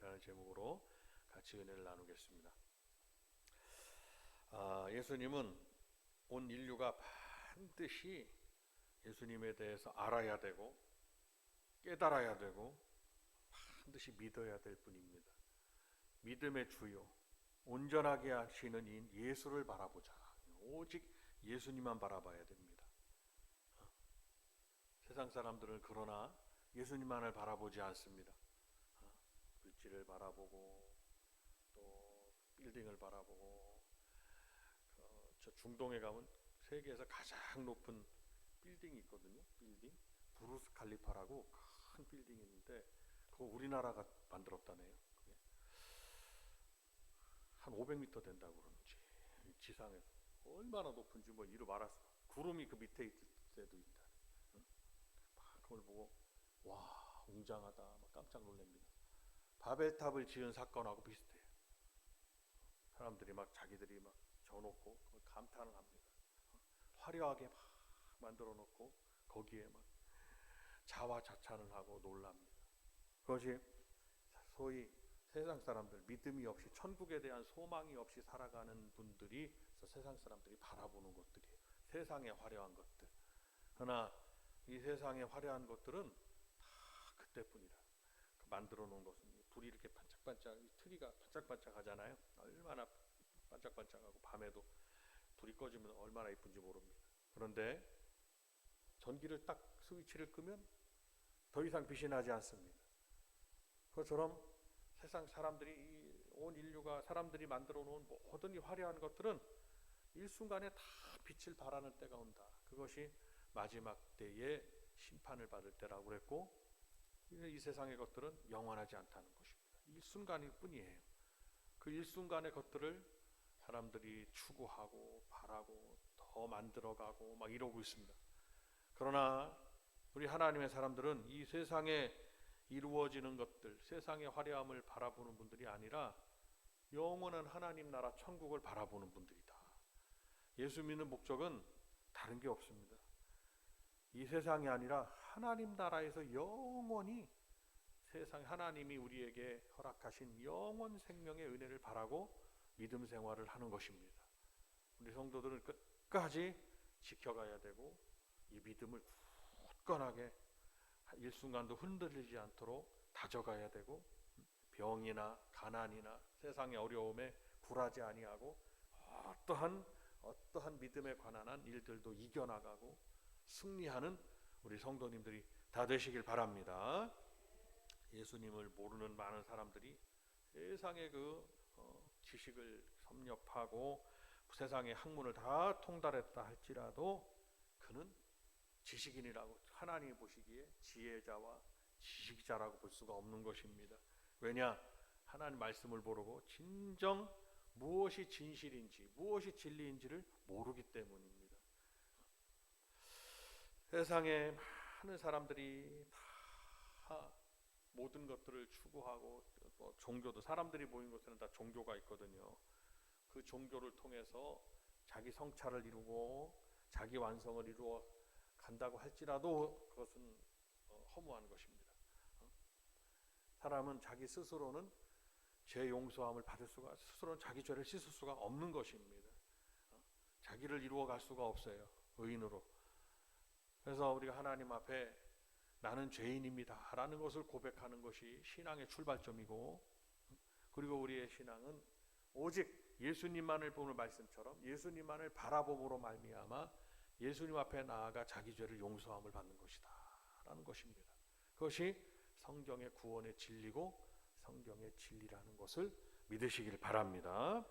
라는 제목으로 같이 은혜를 나누겠습니다. 예수님은 온 인류가 반드시 예수님에 대해서 알아야 되고 깨달아야 되고 반드시 믿어야 될 분입니다. 믿음의 주요 온전하게 하시는 인 예수를 바라보자. 오직 예수님만 바라봐야 됩니다. 세상 사람들은 그러나 예수님만을 바라보지 않습니다. 물질을 바라보고 또 빌딩을 바라보고 저 중동에 가면 세계에서 가장 높은 빌딩이 있거든요. 빌딩 부르스 칼리파라고 큰 빌딩이 있는데 그거 우리나라가 만들었다네요. 그게 한 500m 된다고 그러는지 지상에서 얼마나 높은지 뭐 이루 말할 수 구름이 그 밑에 있을 때도 있다. 막 그걸 보고 와 웅장하다 막 깜짝 놀랍니다. 바벨탑을 지은 사건하고 비슷해요. 사람들이 막 자기들이 막 져놓고 감탄을 합니다. 화려하게 막 만들어 놓고 거기에 막 자화자찬을 하고 놀랍니다. 그것이 소위 세상 사람들 믿음이 없이 천국에 대한 소망이 없이 살아가는 분들이 세상 사람들이 바라보는 것들이에요. 세상의 화려한 것들. 그러나 이 세상의 화려한 것들은 다 그때뿐이라. 만들어 놓은 것은 불이 이렇게 반짝반짝 트리가 반짝반짝 하잖아요. 얼마나 반짝반짝하고 밤에도 불이 꺼지면 얼마나 이쁜지 모릅니다. 그런데 전기를 딱 스위치를 끄면 더 이상 빛이 나지 않습니다. 그것처럼 세상 사람들이 온 인류가 사람들이 만들어 놓은 모든 이 화려한 것들은 일순간에 다 빛을 발하는 때가 온다. 그것이 마지막 때에 심판을 받을 때라고 그랬고 이 세상의 것들은 영원하지 않다는 것입니다. 일순간일 뿐이에요. 그 일순간의 것들을 사람들이 추구하고 바라고 더 만들어가고 막 이러고 있습니다. 그러나 우리 하나님의 사람들은 이 세상에 이루어지는 것들, 세상의 화려함을 바라보는 분들이 아니라 영원한 하나님 나라 천국을 바라보는 분들이다. 예수 믿는 목적은 다른 게 없습니다. 이 세상이 아니라 하나님 나라에서 영원히 세상 하나님이 우리에게 허락하신 영원 생명의 은혜를 바라고 믿음 생활을 하는 것입니다. 우리 성도들은 끝까지 지켜가야 되고 이 믿음을 굳건하게 일순간도 흔들리지 않도록 다져가야 되고 병이나 가난이나 세상의 어려움에 굴하지 아니하고 어떠한 믿음에 관한 일들도 이겨나가고 승리하는 우리 성도님들이 다 되시길 바랍니다. 예수님을 모르는 많은 사람들이 세상의 지식을 섭렵하고 세상의 학문을 다 통달했다 할지라도 그는 지식인이라고 하나님이 보시기에 지혜자와 지식자라고 볼 수가 없는 것입니다. 왜냐? 하나님 말씀을 모르고 진정 무엇이 진실인지 무엇이 진리인지를 모르기 때문입니다. 세상에 많은 사람들이 다 모든 것들을 추구하고 종교도 사람들이 모인 곳에는 다 종교가 있거든요. 그 종교를 통해서 자기 성찰을 이루고 자기 완성을 이루어 간다고 할지라도 그것은 허무한 것입니다. 사람은 자기 스스로는 죄 용서함을 받을 수가 스스로는 자기 죄를 씻을 수가 없는 것입니다. 자기를 이루어 갈 수가 없어요. 의인으로. 그래서 우리가 하나님 앞에 나는 죄인입니다 라는 것을 고백하는 것이 신앙의 출발점이고 그리고 우리의 신앙은 오직 예수님만을 보는 말씀처럼 예수님만을 바라봄으로 말미암아 예수님 앞에 나아가 자기 죄를 용서함을 받는 것이다 라는 것입니다. 그것이 성경의 구원의 진리고 성경의 진리라는 것을 믿으시길 바랍니다.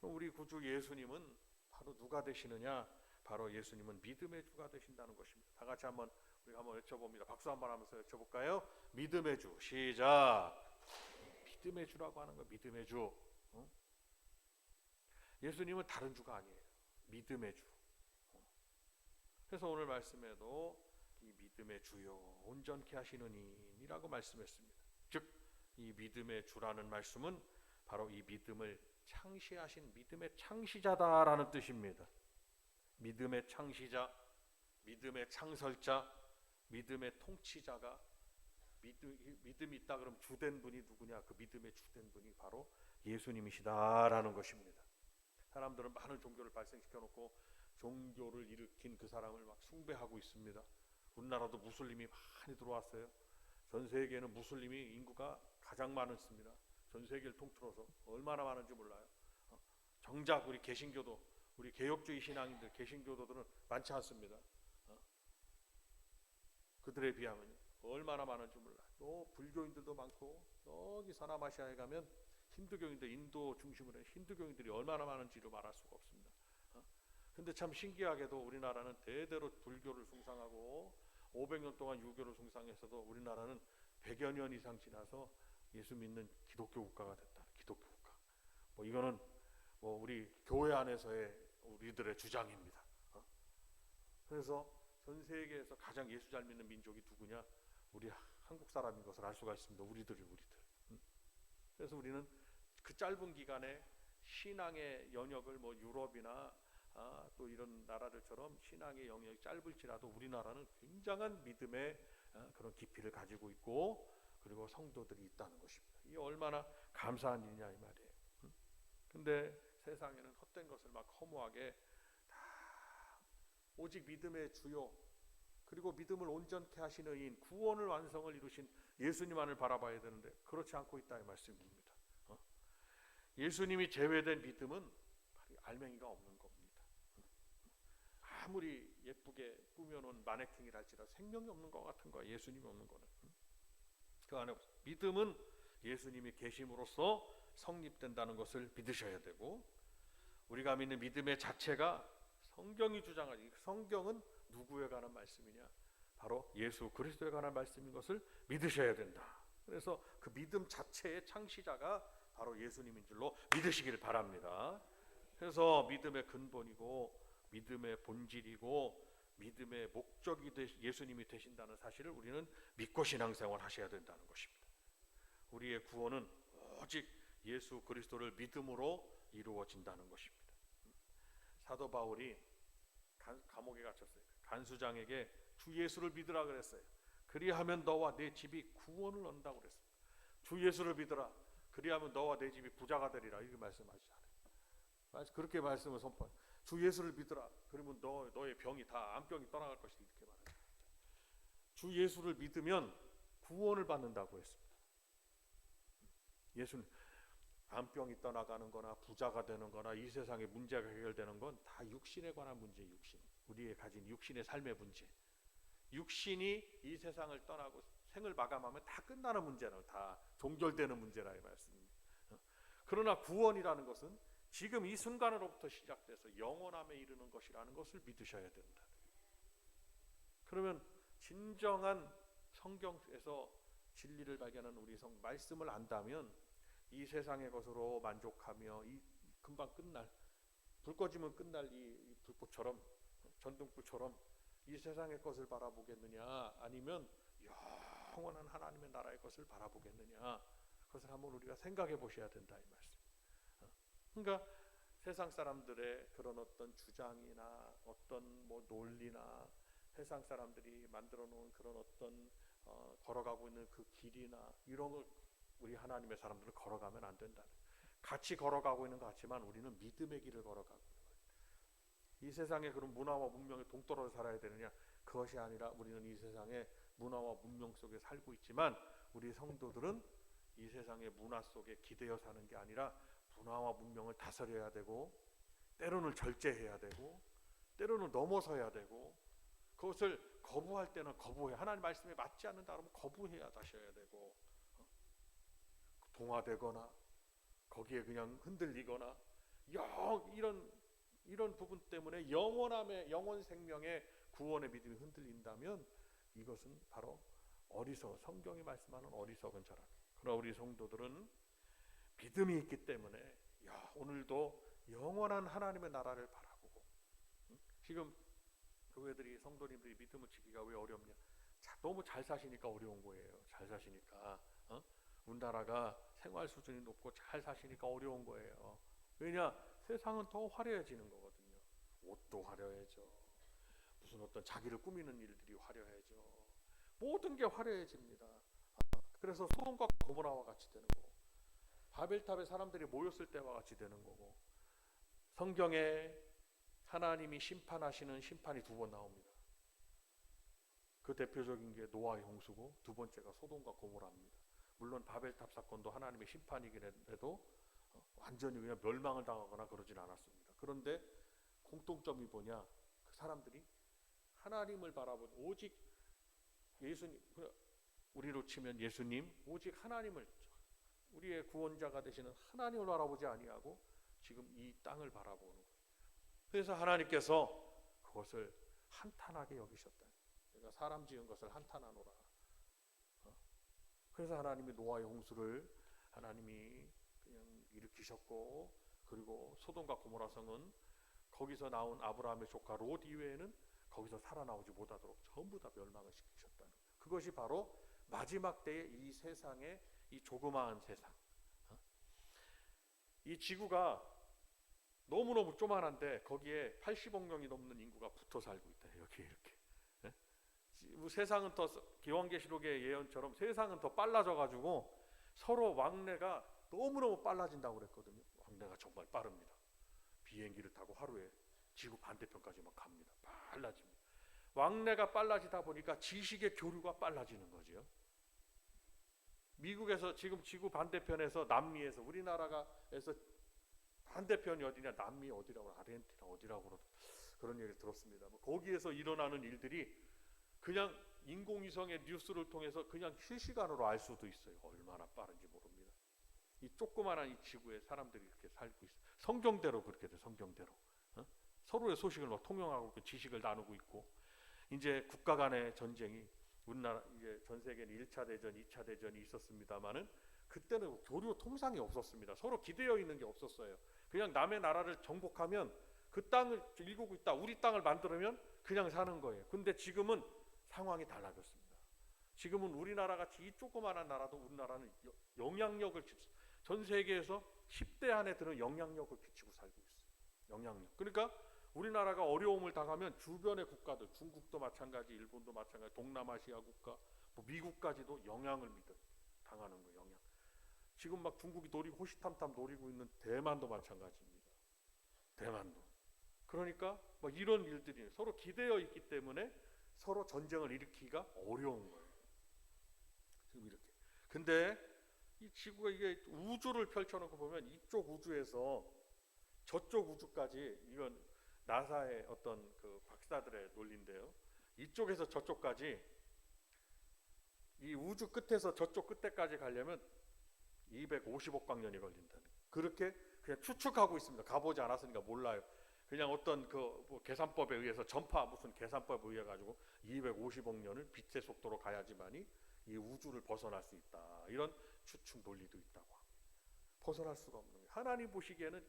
우리 구주 예수님은 바로 누가 되시느냐? 바로 예수님은 믿음의 주가 되신다는 것입니다. 다 같이 한번 외쳐봅니다. 박수 한번 하면서 외쳐볼까요? 믿음의 주. 시작. 믿음의 주라고 하는 거 믿음의 주. 예수님은 다른 주가 아니에요. 믿음의 주. 그래서 오늘 말씀에도 이 믿음의 주요 온전케 하시는 이라고 말씀했습니다. 즉 이 믿음의 주라는 말씀은 바로 이 믿음을 창시하신 믿음의 창시자다라는 뜻입니다. 믿음의 창시자, 믿음의 창설자, 믿음의 통치자가 믿음이 있다 그러면 주된 분이 누구냐? 그 믿음의 주된 분이 바로 예수님이시다라는 것입니다. 사람들은 많은 종교를 발생시켜 놓고 종교를 일으킨 그 사람을 막 숭배하고 있습니다. 우리나라도 무슬림이 많이 들어왔어요. 전 세계에는 무슬림이 인구가 가장 많습니다. 전 세계를 통틀어서 얼마나 많은지 몰라요. 정작 우리 개신교도, 우리 개혁주의 신앙인들, 개신교도들은 많지 않습니다. 그들에 비하면 얼마나 많은지 몰라요. 또 불교인들도 많고, 여기 서남아시아에 가면 힌두교인들, 인도 중심으로 한 힌두교인들이 얼마나 많은지를 말할 수가 없습니다. 근데 참 신기하게도 우리나라는 대대로 불교를 숭상하고 500년 동안 유교를 숭상해서도 우리나라는 100여 년 이상 지나서 예수 믿는 기독교 국가가 됐다. 기독교 국가. 뭐 이거는 뭐 우리 교회 안에서의 우리들의 주장입니다. 그래서 전 세계에서 가장 예수 잘 믿는 민족이 누구냐? 우리 한국 사람인 것을 알 수가 있습니다. 우리들. 그래서 우리는 그 짧은 기간에 신앙의 영역을 뭐 유럽이나 또 이런 나라들처럼 신앙의 영역이 짧을지라도 우리나라는 굉장한 믿음의 그런 깊이를 가지고 있고, 그리고 성도들이 있다는 것입니다. 이게 얼마나 감사한 일이냐 이 말이에요. 근데 세상에는 헛된 것을 막 허무하게 다 오직 믿음의 주요, 그리고 믿음을 온전케 하시는 이인, 구원을 완성을 이루신 예수님만을 바라봐야 되는데 그렇지 않고 있다 이 말씀입니다. 예수님이 제외된 믿음은 알맹이가 없는 겁니다. 아무리 예쁘게 꾸며놓은 마네킹이랄지라도 생명이 없는 것 같은 거야. 예수님이 없는 거는. 그 안에 믿음은 예수님이 계심으로써 성립된다는 것을 믿으셔야 되고, 우리가 믿는 믿음의 자체가 성경이 주장하는, 성경은 누구에 관한 말씀이냐? 바로 예수 그리스도에 관한 말씀인 것을 믿으셔야 된다. 그래서 그 믿음 자체의 창시자가 바로 예수님인 줄로 믿으시길 바랍니다. 그래서 믿음의 근본이고 믿음의 본질이고 믿음의 목적이 예수님이 되신다는 사실을 우리는 믿고 신앙생활 하셔야 된다는 것입니다. 우리의 구원은 오직 예수 그리스도를 믿음으로 이루어진다는 것입니다. 사도 바울이 감옥에 갇혔어요. 간수장에게 주 예수를 믿으라 그랬어요. 그리하면 너와 내 집이 구원을 얻는다고 그랬어요. 주 예수를 믿으라. 그리하면 너와 내 집이 부자가 되리라. 이렇게 말씀하지 않아요. 그렇게 말씀을 선포해요. 주 예수를 믿으라. 그러면 너의 병이 다 암병이 떠나갈 것이다. 이렇게 말해요. 주 예수를 믿으면 구원을 받는다고 했습니다. 예수는 암병이 떠나가는 거나 부자가 되는 거나 이 세상의 문제가 해결되는 건 다 육신에 관한 문제, 육신. 우리의 가진 육신의 삶의 문제. 육신이 이 세상을 떠나고 생을 마감하면 다 끝나는 문제는 다 종결되는 문제라 이 말씀입니다. 그러나 구원이라는 것은 지금 이 순간으로부터 시작돼서 영원함에 이르는 것이라는 것을 믿으셔야 된다. 그러면 진정한 성경에서 진리를 발견한 우리 말씀을 안다면 이 세상의 것으로 만족하며 이 금방 끝날, 불 꺼지면 끝날 이 불꽃처럼, 전등불처럼 이 세상의 것을 바라보겠느냐, 아니면 영원한 하나님의 나라의 것을 바라보겠느냐, 그것을 한번 우리가 생각해 보셔야 된다 이 말씀. 그러니까 세상 사람들의 그런 어떤 주장이나 어떤 뭐 논리나 세상 사람들이 만들어 놓은 그런 어떤 걸어가고 있는 그 길이나 이런 걸 우리 하나님의 사람들은 걸어가면 안 된다. 같이 걸어가고 있는 것 같지만 우리는 믿음의 길을 걸어가고 있는 거예요. 이 세상의 그런 문화와 문명에 동떨어져 살아야 되느냐? 그것이 아니라 우리는 이 세상의 문화와 문명 속에 살고 있지만 우리 성도들은 이 세상의 문화 속에 기대어 사는 게 아니라 문화와 문명을 다스려야 되고, 때로는 절제해야 되고, 때로는 넘어서야 되고, 그것을 거부할 때는 거부해. 하나님 말씀에 맞지 않는다 그러면 거부해야 다셔야 되고, 동화되거나 거기에 그냥 흔들리거나 이런 부분 때문에 영원 생명의 구원의 믿음이 흔들린다면 이것은 바로 성경이 말씀하는 어리석은 자라. 그러나 우리 성도들은 믿음이 있기 때문에 오늘도 영원한 하나님의 나라를 바라보고, 지금 교회들이 성도님들이 믿음을 지키기가 왜 어렵냐? 너무 잘 사시니까 어려운 거예요. 잘 사시니까 우리나라가 생활 수준이 높고 잘 사시니까 어려운 거예요. 왜냐? 세상은 더 화려해지는 거거든요. 옷도 화려해져. 무슨 어떤 자기를 꾸미는 일들이 화려해져. 모든 게 화려해집니다. 그래서 소돔과 고모라와 같이 되는 거고, 바벨탑에 사람들이 모였을 때와 같이 되는 거고, 성경에 하나님이 심판하시는 심판이 두 번 나옵니다. 그 대표적인 게 노아의 홍수고, 두 번째가 소돔과 고모라입니다. 물론 바벨탑 사건도 하나님의 심판이긴 해도 완전히 그냥 멸망을 당하거나 그러진 않았습니다. 그런데 공통점이 뭐냐? 그 사람들이 하나님을 바라본, 오직 예수님, 우리로 치면 예수님, 오직 하나님을, 우리의 구원자가 되시는 하나님을 바라보지 아니하고 지금 이 땅을 바라보는 거예요. 그래서 하나님께서 그것을 한탄하게 여기셨다. 내가 사람 지은 것을 한탄하노라. 그래서 하나님이 노아의 홍수를 하나님이 그냥 일으키셨고, 그리고 소돔과 고모라 성은 거기서 나온 아브라함의 조카 롯 이외에는 거기서 살아나오지 못하도록 전부 다 멸망을 시키셨다는, 그것이 바로 마지막 때의 이 세상의 이 조그마한 세상, 이 지구가 너무너무 쪼만한데 거기에 80억 명이 넘는 인구가 붙어 살고 있다. 여기 이렇게. 세상은 더, 기왕계시록의 예언처럼 세상은 더 빨라져가지고 서로 왕래가 너무너무 빨라진다고 그랬거든요. 왕래가 정말 빠릅니다. 비행기를 타고 하루에 지구 반대편까지 막 갑니다. 빨라집니다. 왕래가 빨라지다 보니까 지식의 교류가 빨라지는 거죠. 미국에서 지금 지구 반대편에서, 남미에서, 우리나라가에서 반대편이 어디냐, 남미 어디라고, 아르헨티나 어디라고 그런 얘기를 들었습니다. 거기에서 일어나는 일들이 그냥 인공위성의 뉴스를 통해서 그냥 실시간으로 알 수도 있어요. 얼마나 빠른지 모릅니다. 이 조그마한 이 지구에 사람들이 이렇게 살고 있어요. 성경대로 그렇게 돼, 성경대로. 서로의 소식을 막 통용하고 있고, 지식을 나누고 있고. 이제 국가 간의 전쟁이, 우리나라 이제 전 세계는 1차 대전, 2차 대전이 있었습니다만은 그때는 교류 통상이 없었습니다. 서로 기대어 있는 게 없었어요. 그냥 남의 나라를 정복하면 그 땅을 일구고 있다, 우리 땅을 만들면 그냥 사는 거예요. 근데 지금은 상황이 달라졌습니다. 지금은 우리나라 같이 이 조그마한 나라도 우리나라는 영향력을, 전 세계에서 10대 안에 드는 영향력을 끼치고 살고 있어요. 영향력. 그러니까 우리나라가 어려움을 당하면 주변의 국가들, 중국도 마찬가지, 일본도 마찬가지, 동남아시아 국가, 뭐 미국까지도 영향을 당하는 거예요. 영향. 지금 막 중국이 노리고, 호시탐탐 노리고 있는 대만도 마찬가지입니다. 대만도. 그러니까 뭐 이런 일들이 서로 기대어 있기 때문에 서로 전쟁을 일으키기가 어려운 거예요. 지금 이렇게. 근데 이 지구가, 이게 우주를 펼쳐놓고 보면 이쪽 우주에서 저쪽 우주까지, 이건 나사의 어떤 그 박사들의 논리인데요. 이쪽에서 저쪽까지, 이 우주 끝에서 저쪽 끝에까지 가려면 250억 광년이 걸린다는, 그렇게 그냥 추측하고 있습니다. 가보지 않았으니까 몰라요. 그냥 어떤 뭐 계산법에 의해서, 전파 무슨 계산법에 의해 가지고 250억 년을 빛의 속도로 가야지만이 이 우주를 벗어날 수 있다. 이런 추측 논리도 있다고 합니다. 벗어날 수가 없는 거예요. 하나님 보시기에는,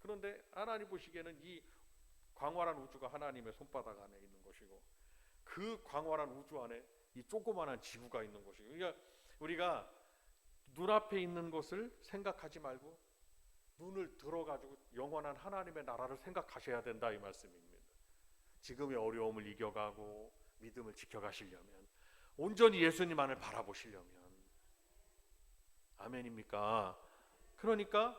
그런데 하나님 보시기에는 이 광활한 우주가 하나님의 손바닥 안에 있는 것이고, 그 광활한 우주 안에 이 조그마한 지구가 있는 것이고, 그러니까 우리가 눈앞에 있는 것을 생각하지 말고 눈을 들어가지고 영원한 하나님의 나라를 생각하셔야 된다, 이 말씀입니다. 지금의 어려움을 이겨가고 믿음을 지켜가시려면, 온전히 예수님만을 바라보시려면, 아멘입니까? 그러니까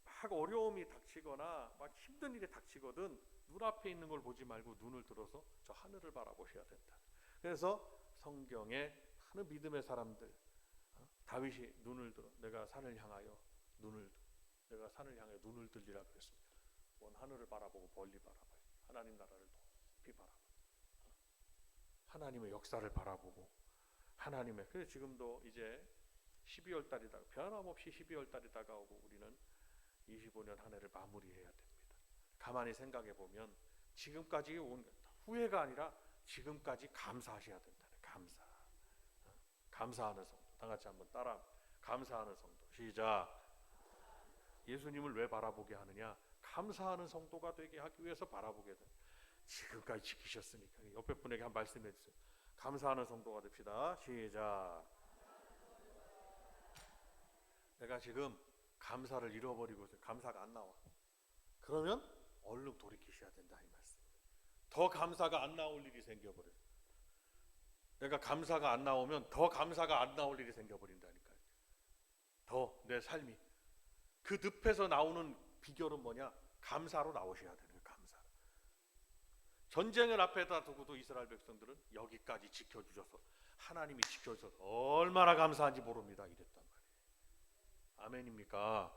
막 어려움이 닥치거나 막 힘든 일이 닥치거든 눈앞에 있는 걸 보지 말고 눈을 들어서 저 하늘을 바라보셔야 된다. 그래서 성경에 많은 믿음의 사람들, 다윗이 눈을 들어, 내가 산을 향해 눈을 들리라 그랬습니다. 먼 하늘을 바라보고 멀리 바라봐요. 하나님 나라를 높이 바라봐요. 하나님의 역사를 바라보고, 하나님의, 그래서 지금도 이제 12월 달이 변함없이 12월 달이 다가오고 우리는 25년 한 해를 마무리해야 됩니다. 가만히 생각해 보면 지금까지 온, 후회가 아니라 지금까지 감사하셔야 된다는, 감사하는 성도. 다 같이 한번 따라, 감사하는 성도. 시작. 예수님을 왜 바라보게 하느냐? 감사하는 성도가 되게 하기 위해서 바라보게 돼. 지금까지 지키셨으니까. 옆에 분에게 한 말씀해 주세요. 감사하는 성도가 됩시다. 시작. 내가 지금 감사를 잃어버리고 있어요. 감사가 안 나와. 그러면 얼른 돌이키셔야 된다, 이 말씀. 더 감사가 안 나올 일이 생겨버려요. 내가 감사가 안 나오면 더 감사가 안 나올 일이 생겨버린다니까요. 더 내 삶이 그 늪에서 나오는 비결은 뭐냐? 감사로 나오셔야 되는 거예요. 감사. 전쟁을 앞에다 두고도 이스라엘 백성들은 여기까지 지켜주셔서 하나님이 지켜줘서 얼마나 감사한지 모릅니다. 이랬단 말이에요. 아멘입니까?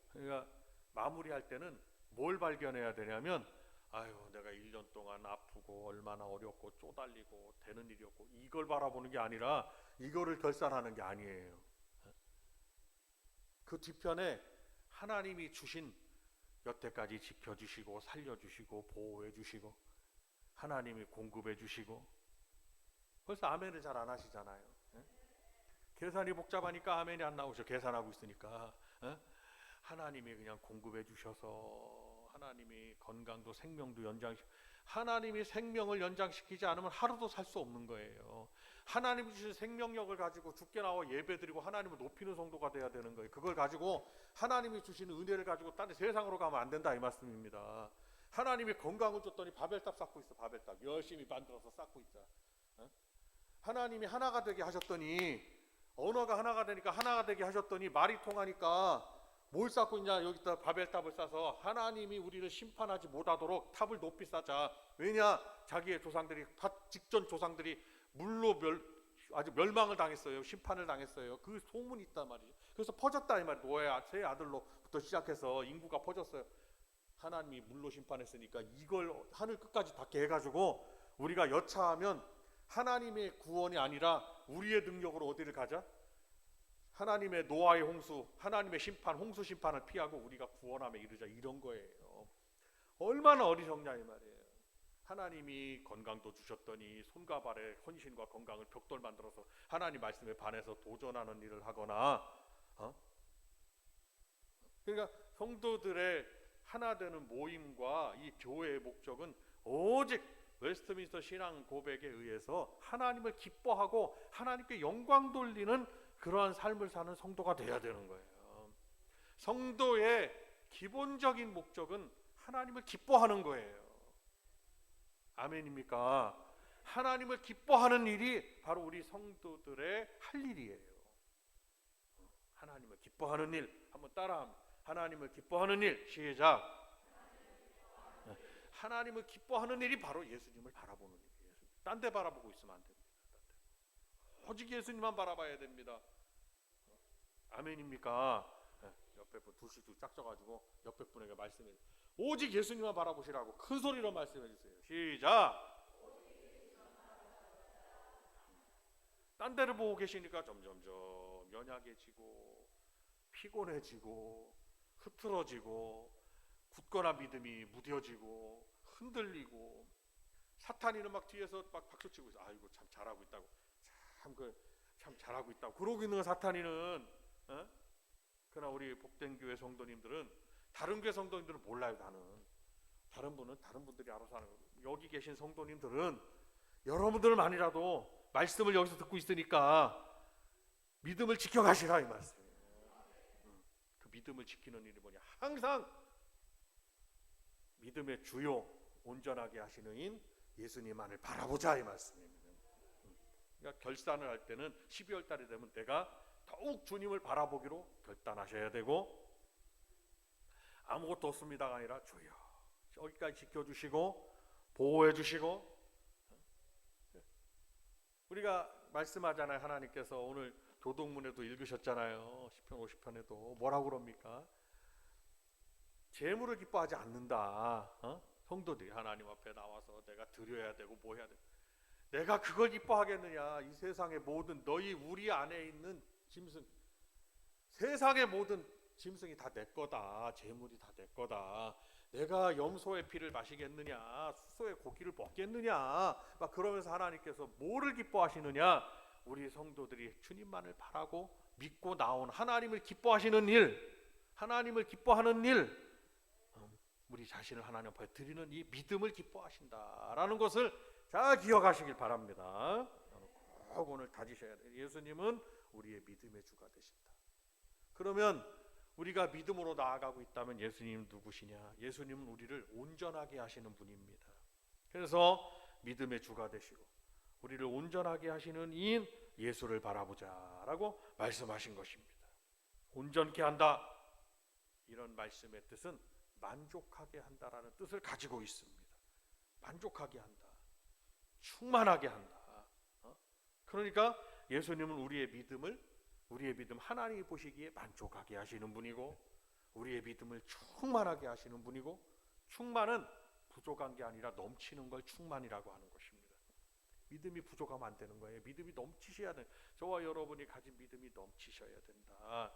그러니까 마무리할 때는 뭘 발견해야 되냐면, 아유 내가 1년 동안 아프고 얼마나 어렵고 쪼달리고 되는 일이었고, 이걸 바라보는 게 아니라 이거를 결산하는 게 아니에요. 그 뒤편에 하나님이 주신, 여태까지 지켜주시고 살려주시고 보호해주시고 하나님이 공급해주시고. 벌써 아멘을 잘 안 하시잖아요. 계산이 복잡하니까 아멘이 안 나오죠. 계산하고 있으니까. 하나님이 그냥 공급해 주셔서, 하나님이 건강도 생명도 하나님이 생명을 연장시키지 않으면 하루도 살 수 없는 거예요. 하나님이 주신 생명력을 가지고 죽게 나와 예배드리고 하나님을 높이는 성도가 돼야 되는 거예요. 그걸 가지고, 하나님이 주시는 은혜를 가지고 딴 데 세상으로 가면 안 된다 이 말씀입니다. 하나님이 건강을 줬더니 바벨탑 쌓고 있어. 바벨탑 열심히 만들어서 쌓고 있자. 하나님이 하나가 되게 하셨더니, 언어가 하나가 되니까 하나가 되게 하셨더니 말이 통하니까 뭘 쌓고 있냐? 여기다 바벨탑을 쌓아서 하나님이 우리를 심판하지 못하도록 탑을 높이 쌓자. 왜냐? 자기의 조상들이, 직전 조상들이 물로 아주 멸망을 당했어요. 심판을 당했어요. 그 소문이 있단 말이죠. 그래서 퍼졌다 이 말이에요. 노아의 세 아들로부터 시작해서 인구가 퍼졌어요. 하나님이 물로 심판했으니까 이걸 하늘 끝까지 닿게 해가지고 우리가 여차하면 하나님의 구원이 아니라 우리의 능력으로 어디를 가자? 하나님의 노아의 홍수, 하나님의 심판, 홍수 심판을 피하고 우리가 구원함에 이르자, 이런 거예요. 얼마나 어리석냐 이 말이에요. 하나님이 건강도 주셨더니 손과 발에 헌신과 건강을 벽돌 만들어서 하나님 말씀에 반해서 도전하는 일을 하거나, 그러니까 성도들의 하나 되는 모임과 이 교회의 목적은 오직 웨스트민스터 신앙 고백에 의해서 하나님을 기뻐하고 하나님께 영광 돌리는 그러한 삶을 사는 성도가 돼야 되는 거예요. 성도의 기본적인 목적은 하나님을 기뻐하는 거예요. 아멘입니까? 하나님을 기뻐하는 일이 바로 우리 성도들의 할 일이에요. 하나님을 기뻐하는 일, 한번 따라합니다. 하나님을 기뻐하는 일, 시작. 하나님을 기뻐하는 일이 바로 예수님을 바라보는 일이에요. 딴 데 바라보고 있으면 안 됩니다. 오직 예수님만 바라봐야 됩니다. 아멘입니까? 옆에 분 둘씩 짝져가지고 옆에 분에게 말씀해 주세요. 오직 예수님만 바라보시라고 큰 소리로 말씀해 주세요. 시작. 딴 데를 보고 계시니까 점점점 연약해지고 피곤해지고 흐트러지고 굳건한 믿음이 무뎌지고 흔들리고, 사탄이는 막 뒤에서 막 박수치고 있어. 아이고 참 잘하고 있다고, 참 잘하고 있다고 그러고 있는 사탄이는. 그러나 우리 복된 교회 성도님들은, 다른 교회 성도님들은 몰라요. 나는 다른 분들이 알아서 하는 거예요. 여기 계신 성도님들은 여러분들만이라도 말씀을 여기서 듣고 있으니까 믿음을 지켜가시라 이 말씀이에요. 그 믿음을 지키는 일이 뭐냐? 항상 믿음의 주요 온전하게 하시는 인 예수님만을 바라보자 이 말씀입니다. 그러니까 결산을 할 때는 12월 달이 되면 내가 더욱 주님을 바라보기로 결단하셔야 되고, 아무것도 없습니다가 아니라 주여 여기까지 지켜주시고 보호해주시고. 우리가 말씀하잖아요. 하나님께서 오늘 교동문에도 읽으셨잖아요. 시편 50편에도 뭐라고 그럽니까? 재물을 기뻐하지 않는다. 성도들이 하나님 앞에 나와서 내가 드려야 되고 뭐 해야 되고, 내가 그걸 기뻐하겠느냐? 이 세상의 모든 우리 안에 있는 짐승, 세상의 모든 짐승이 다 내 거다. 재물이 다 내 거다. 내가 염소의 피를 마시겠느냐? 수소의 고기를 먹겠느냐? 막 그러면서 하나님께서 뭐를 기뻐하시느냐? 우리 성도들이 주님만을 바라고 믿고 나온 하나님을 기뻐하시는 일, 하나님을 기뻐하는 일, 우리 자신을 하나님 앞에 드리는 이 믿음을 기뻐하신다라는 것을 잘 기억하시길 바랍니다. 꼭 오늘 다지셔야 돼요. 예수님은 우리의 믿음의 주가 되신다. 그러면 우리가 믿음으로 나아가고 있다면 예수님 누구시냐? 예수님은 우리를 온전하게 하시는 분입니다. 그래서 믿음의 주가 되시고 우리를 온전하게 하시는 이인 예수를 바라보자라고 말씀하신 것입니다. 온전케 한다, 이런 말씀의 뜻은 만족하게 한다라는 뜻을 가지고 있습니다. 만족하게 한다, 충만하게 한다. 그러니까 예수님은 우리의 믿음 하나님이 보시기에 만족하게 하시는 분이고, 우리의 믿음을 충만하게 하시는 분이고, 충만은 부족한 게 아니라 넘치는 걸 충만이라고 하는 것입니다. 믿음이 부족하면 안 되는 거예요. 믿음이 넘치셔야 돼. 저와 여러분이 가진 믿음이 넘치셔야 된다.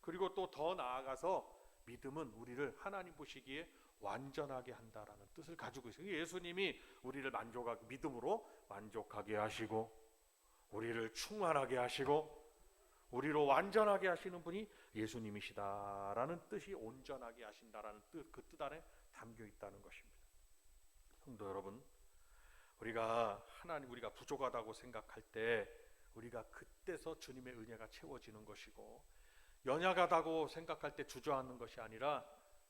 그리고 또 더 나아가서 믿음은 우리를 하나님 보시기에 완전하게 한다라는 뜻을 가지고 있어요. 예수님이 우리를 믿음으로 만족하게 하시고, 우리를 충만하게 하시고, 우리로 완전하게 하시는 분이 예수님이시다라는 뜻이 온전하게 하신다라는 뜻, 그 뜻 안에 담겨 있다는 것입니다. 성도 여러분, 우리가 부족하다고 생각할 때 우리가 그때서 주님의 은혜가 채워지는 것이고, 연약하다고 생각할 때 주저하는 것이 아니라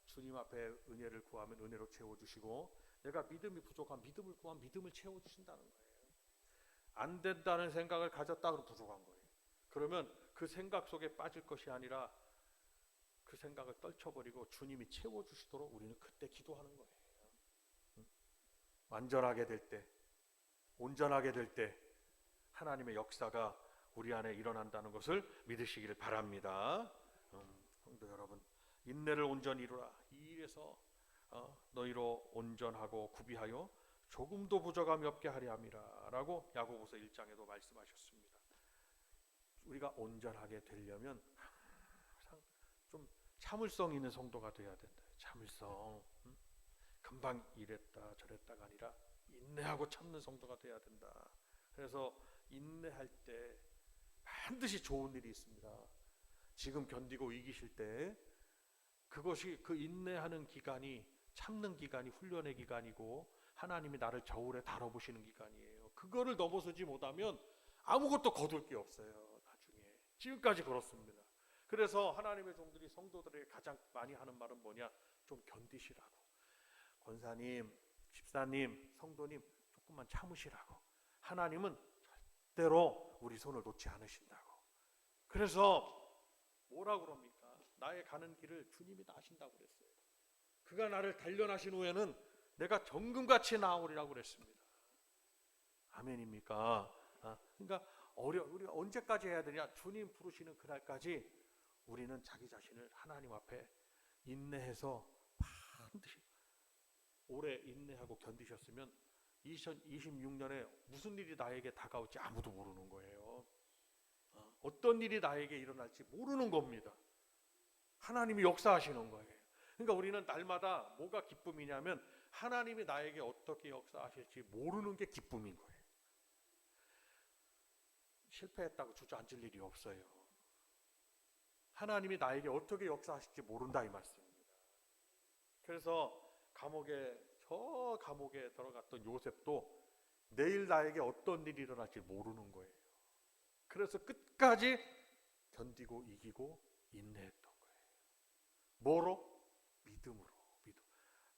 주님 앞에 은혜를 구하면 은혜로 채워주시고, 내가 믿음이 부족한 믿음을 구하면 믿음을 채워주신다는 거예요. 안 된다는 생각을 가졌다 그러면 부족한 거예요. 그러면 그 생각 속에 빠질 것이 아니라 그 생각을 떨쳐버리고 주님이 채워주시도록 우리는 그때 기도하는 거예요. 완전하게 될 때, 온전하게 될 때 하나님의 역사가 우리 안에 일어난다는 것을 믿으시기를 바랍니다. 성도 여러분, 인내를 온전히 이루라. 이 일에서 너희로 온전하고 구비하여 조금도 부족함이 없게 하려 함이라 라고 야고보서 1장에도 말씀하셨습니다. 우리가 온전하게 되려면 항상 좀 참을성 있는 성도가 돼야 된다. 참을성. 금방 이랬다 저랬다가 아니라 인내하고 참는 성도가 돼야 된다. 그래서 인내할 때 반드시 좋은 일이 있습니다. 지금 견디고 이기실 때 그것이, 그 인내하는 기간이, 참는 기간이 훈련의 기간이고 하나님이 나를 저울에 다뤄보시는 기간이에요. 그거를 넘어서지 못하면 아무것도 거둘 게 없어요. 나중에. 지금까지 그렇습니다. 그래서 하나님의 종들이 성도들에게 가장 많이 하는 말은 뭐냐? 좀 견디시라고. 권사님, 집사님, 성도님 조금만 참으시라고. 하나님은 절대로 우리 손을 놓지 않으신다고. 그래서 뭐라 그럽니까? 나의 가는 길을 주님이 다 아신다고 그랬어요. 그가 나를 단련하신 후에는 내가 정금같이 나아오리라고 그랬습니다. 아멘입니까? 그러니까 우리가 언제까지 해야 되냐? 주님 부르시는 그날까지 우리는 자기 자신을 하나님 앞에 인내해서 반드시, 오래 인내하고 견디셨으면 2026년에 무슨 일이 나에게 다가올지 아무도 모르는 거예요. 어떤 일이 나에게 일어날지 모르는 겁니다. 하나님이 역사하시는 거예요. 그러니까 우리는 날마다 뭐가 기쁨이냐면 하나님이 나에게 어떻게 역사하실지 모르는 게 기쁨인 거예요. 실패했다고 주저앉을 일이 없어요. 하나님이 나에게 어떻게 역사하실지 모른다 이 말씀입니다. 그래서 저 감옥에 들어갔던 요셉도 내일 나에게 어떤 일이 일어날지 모르는 거예요. 그래서 끝까지 견디고 이기고 인내했던 거예요. 뭐로? 믿음으로.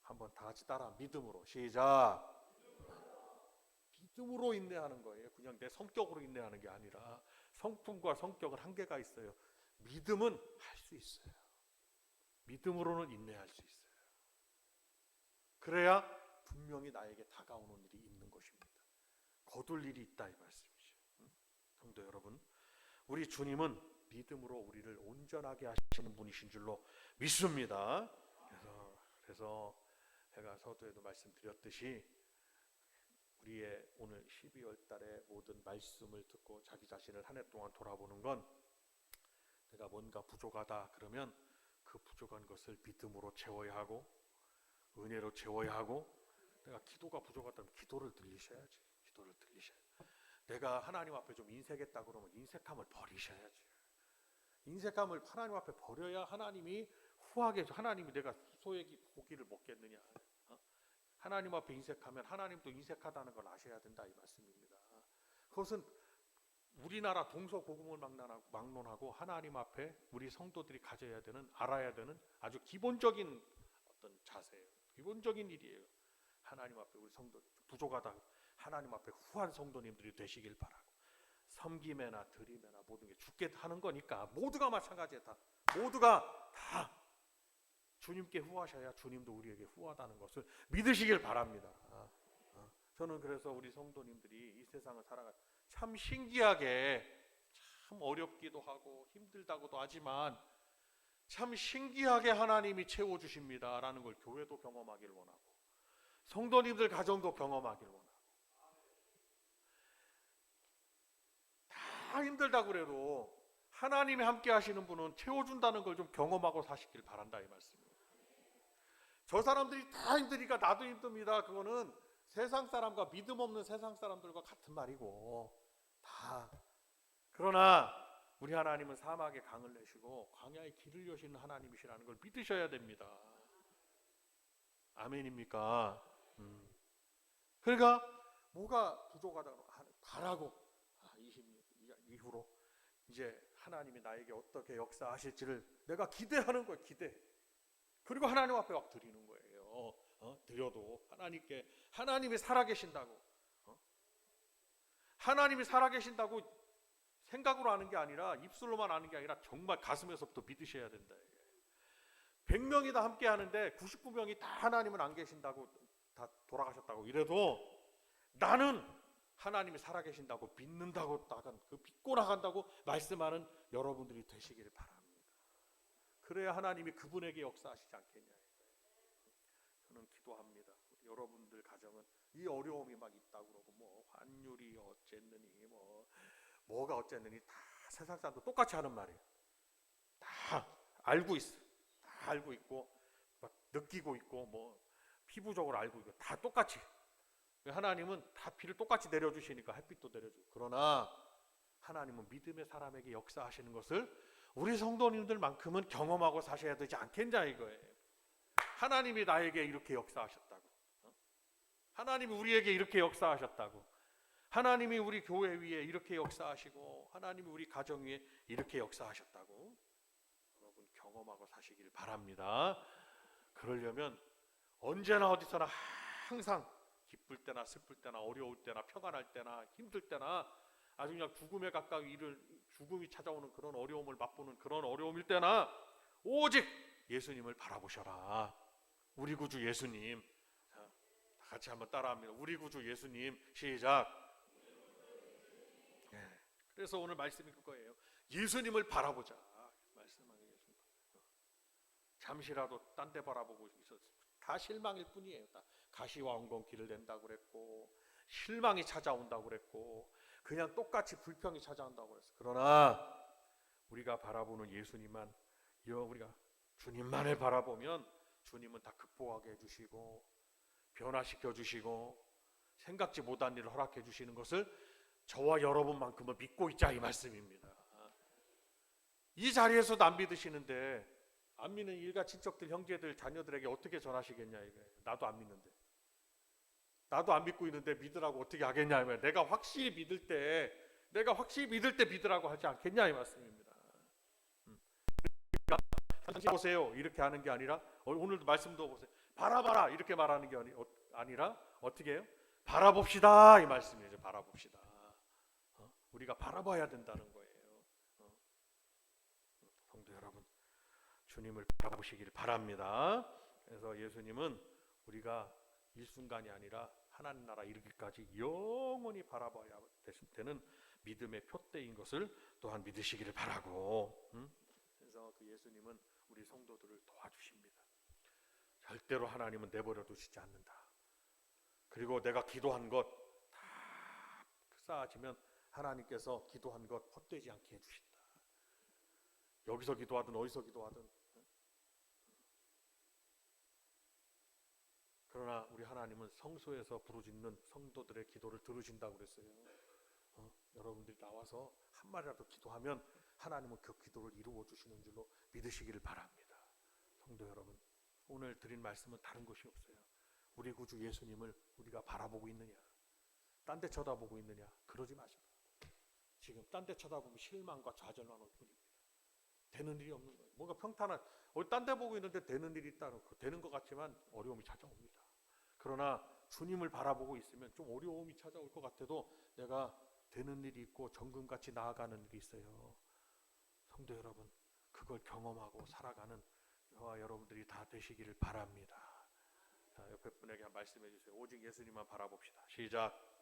한번 다 같이 따라, 믿음으로. 시작. 믿음으로 인내하는 거예요. 그냥 내 성격으로 인내하는 게 아니라 성품과 성격은 한계가 있어요. 믿음은 할 수 있어요. 믿음으로는 인내할 수 있어요. 그래야 분명히 나에게 다가오는 일이 있는 것입니다. 거둘 일이 있다 이 말씀이죠. 성도 여러분, 우리 주님은 믿음으로 우리를 온전하게 하시는 분이신 줄로 믿습니다. 그래서 제가 서두에도 말씀드렸듯이 우리의 오늘 12월 달에 모든 말씀을 듣고 자기 자신을 한 해 동안 돌아보는 건, 내가 뭔가 부족하다 그러면 그 부족한 것을 믿음으로 채워야 하고 은혜로 채워야 하고, 내가 기도가 부족하다면 기도를 들리셔야지. 내가 하나님 앞에 좀 인색했다 그러면 인색함을 버리셔야지. 인색함을 하나님 앞에 버려야 하나님이 후하게, 하나님이 내가 소액이 고기를 먹겠느냐. 하나님 앞에 인색하면 하나님도 인색하다는 걸 아셔야 된다 이 말씀입니다. 그것은 우리나라 동서고금을 막론하고 하나님 앞에 우리 성도들이 가져야 되는, 알아야 되는 아주 기본적인 어떤 자세예요. 기본적인 일이에요. 하나님 앞에 우리 성도 부족하다 하나님 앞에 후한 성도님들이 되시길 바라고, 섬김에나 드림에나 모든 게 주께 하는 거니까 모두가 마찬가지에 모두가 다 주님께 후하셔야 주님도 우리에게 후하다는 것을 믿으시길 바랍니다. 저는 그래서 우리 성도님들이 이 세상을 살아가 참 신기하게, 참 어렵기도 하고 힘들다고도 하지만 참 신기하게 하나님이 채워주십니다 라는 걸 교회도 경험하길 원하고 성도님들 가정도 경험하길 원하고, 다 힘들다고 그래도 하나님이 함께 하시는 분은 채워준다는 걸 좀 경험하고 사시길 바란다 이 말씀입니다. 저 사람들이 다 힘드니까 나도 힘듭니다. 그거는 세상 사람과 믿음 없는 세상 사람들과 같은 말이고 다. 그러나 우리 하나님은 사막에 강을 내시고 광야에 길을 여시는 하나님이시라는 걸 믿으셔야 됩니다. 아멘입니까? 그러니까 뭐가 부족하다고 바라고, 20년 이후로 이제 하나님이 나에게 어떻게 역사하실지를 내가 기대하는 거예요. 기대. 그리고 하나님 앞에 막 드리는 거예요. 드려도 하나님이 살아계신다고, 하나님이 살아계신다고 생각으로 하는 게 아니라, 입술로만 아는 게 아니라 정말 가슴에서부터 믿으셔야 된다. 100명이 다 함께 하는데 99명이 다 하나님은 안 계신다고, 다 돌아가셨다고 이래도 나는 하나님이 살아계신다고 믿는다고, 그 믿고 나간다고 말씀하는 여러분들이 되시기를 바랍니다. 그래야 하나님이 그분에게 역사하시지 않겠냐. 저는 기도합니다. 여러분들 가정은 이 어려움이 막 있다고 그러고 뭐 환율이 어쨌느니 뭐가 어쨌느니 다 세상 사람도 똑같이 하는 말이에요. 다 알고 있어. 다 알고 있고 막 느끼고 있고 뭐 피부적으로 알고 있고 다 똑같이. 하나님은 다 비를 똑같이 내려주시니까 햇빛도 내려주고. 그러나 하나님은 믿음의 사람에게 역사하시는 것을 우리 성도님들만큼은 경험하고 사셔야 되지 않겠냐 이거예요. 하나님이 나에게 이렇게 역사하셨다고, 하나님이 우리에게 이렇게 역사하셨다고, 하나님이 우리 교회 위에 이렇게 역사하시고 하나님이 우리 가정 위에 이렇게 역사하셨다고 여러분 경험하고 사시길 바랍니다. 그러려면 언제나 어디서나 항상 기쁠 때나 슬플 때나 어려울 때나 평안할 때나 힘들 때나 아주 그냥 죽음에 가까이 죽음이 찾아오는 그런 어려움을 맛보는 그런 어려움일 때나 오직 예수님을 바라보셔라. 우리 구주 예수님. 자, 다 같이 한번 따라합니다. 우리 구주 예수님. 시작. 그래서 오늘 말씀이 그거예요. 예수님을 바라보자. 말씀하는 예수님. 잠시라도 딴 데 바라보고 있었어요. 다 실망일 뿐이에요. 다 가시와 엉겅 길을 낸다고 그랬고 실망이 찾아온다고 그랬고 그냥 똑같이 불평이 찾아온다고 그랬어요. 그러나 우리가 바라보는 예수님만, 우리가 주님만을 바라보면 주님은 다 극복하게 해주시고 변화시켜 주시고 생각지 못한 일을 허락해 주시는 것을 저와 여러분만큼은 믿고 있자 이 말씀입니다. 이 자리에서도 안 믿으시는데 안 믿는 일가 친척들 형제들 자녀들에게 어떻게 전하시겠냐 이거예요. 나도 안 믿는데, 나도 안 믿고 있는데 믿으라고 어떻게 하겠냐 이거예요. 내가 확실히 믿을 때 믿으라고 하지 않겠냐 이 말씀입니다. 보세요 이렇게 하는 게 아니라 오늘도 말씀도 보세요. 바라봐라 이렇게 말하는 게 아니라 어떻게 해요? 바라봅시다 이 말씀이죠. 바라봅시다. 우리가 바라봐야 된다는 거예요. 성도 여러분, 주님을 바라보시길 바랍니다. 그래서 예수님은 우리가 일순간이 아니라 하나님 나라 이르기까지 영원히 바라봐야 되는 믿음의 표대인 것을 또한 믿으시기를 바라고. 그래서 그 예수님은 우리 성도들을 도와주십니다. 절대로 하나님은 내버려 두시지 않는다. 그리고 내가 기도한 것 다 쌓아지면 하나님께서 기도한 것 헛되지 않게 해주신다. 여기서 기도하든 어디서 기도하든. 그러나 우리 하나님은 성소에서 부르짖는 성도들의 기도를 들으신다고 그랬어요. 여러분들이 나와서 한 마디라도 기도하면 하나님은 그 기도를 이루어 주시는 줄로 믿으시기를 바랍니다. 성도 여러분, 오늘 드린 말씀은 다른 것이 없어요. 우리 구주 예수님을 우리가 바라보고 있느냐, 딴 데 쳐다보고 있느냐, 그러지 마시라. 지금 딴 데 쳐다보면 실망과 좌절만 올 뿐입니다. 되는 일이 없는 거예요. 뭔가 평탄한, 딴 데 보고 있는데 되는 일이 있다는 거, 되는 것 같지만 어려움이 찾아옵니다. 그러나 주님을 바라보고 있으면 좀 어려움이 찾아올 것 같아도 내가 되는 일이 있고 정금같이 나아가는 일이 있어요. 성도 여러분, 그걸 경험하고 살아가는 저와 여러분들이 다 되시기를 바랍니다. 자, 옆에 분에게 말씀해 주세요. 오직 예수님만 바라봅시다. 시작.